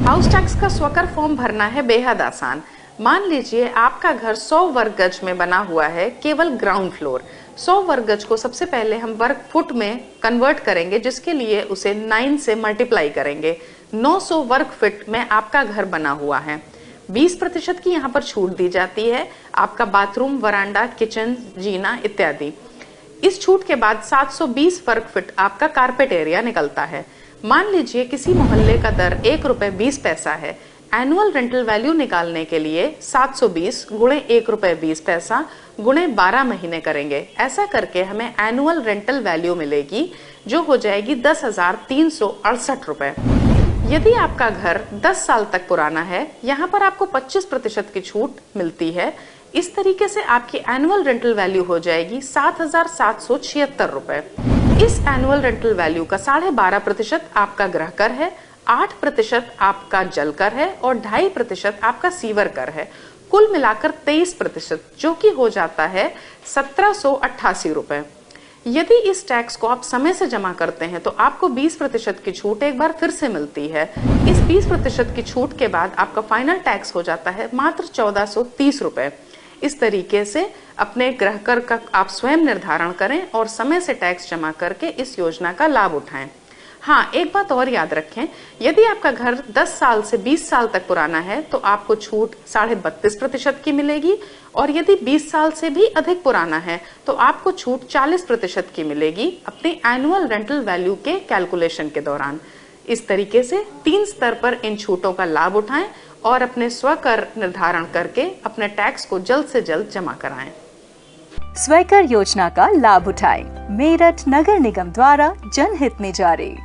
House tax का स्वकर form भरना है बेहद आसान। मान लीजिए आपका घर 100 वर्ग गज में बना हुआ है, केवल ग्राउंड फ्लोर। 100 वर्ग गज को सबसे पहले हम वर्ग फुट में कन्वर्ट करेंगे, जिसके लिए उसे 9 से मल्टीप्लाई करेंगे। 900 वर्ग फीट में आपका घर बना हुआ है। 20% की यहाँ पर छूट दी जाती है, आपका बाथरूम, वरांडा, किचन, जीना इत्यादि। इस छूट के बाद 720 वर्ग फीट आपका कारपेट एरिया निकलता है। मान लीजिए किसी मोहल्ले का दर 1 रुपए 20 पैसा है। एनुअल रेंटल वैल्यू निकालने के लिए 720 गुणे 1 रुपए 20 पैसा गुणे 12 महीने करेंगे। ऐसा करके हमें एनुअल रेंटल वैल्यू मिलेगी, जो हो जाएगी 10,368 रुपए। यदि आपका घर 10 साल तक पुराना है, यहाँ पर आपको 25% की छूट मिलती है। इस तरीके से आपकी एनुअल रेंटल वैल्यू हो जाएगी 7,776 रुपए। इस एनुअल रेंटल वैल्यू का 12.5% आपका गृह कर है, 8% आपका जल कर है और 2.5% आपका सीवर कर है। कुल मिलाकर 23%, जो कि हो जाता है 1,788 रुपए। यदि इस टैक्स को आप समय से जमा करते हैं तो आपको 20% की छूट एक बार फिर से मिलती है। इस 20% की छूट के बाद आपका फाइनल टैक्स हो जाता है मात्र 1,430 रुपए। इस तरीके से अपने गृह कर का आप स्वयं निर्धारण करें और समय से टैक्स जमा करके इस योजना का लाभ उठाएं। हाँ, एक बात और याद रखें, यदि आपका घर 10 साल से 20 साल तक पुराना है तो आपको छूट 32.5% की मिलेगी, और यदि 20 साल से भी अधिक पुराना है तो आपको छूट 40% की मिलेगी अपने एनुअल रेंटल वैल्यू के कैलकुलेशन के दौरान। इस तरीके से 3 स्तर पर इन छूटों का लाभ उठाएं और अपने स्वकर निर्धारण करके अपने टैक्स को जल्द से जल्द जमा कराएं। स्वकर योजना का लाभ उठाएं। मेरठ नगर निगम द्वारा जनहित में जारी।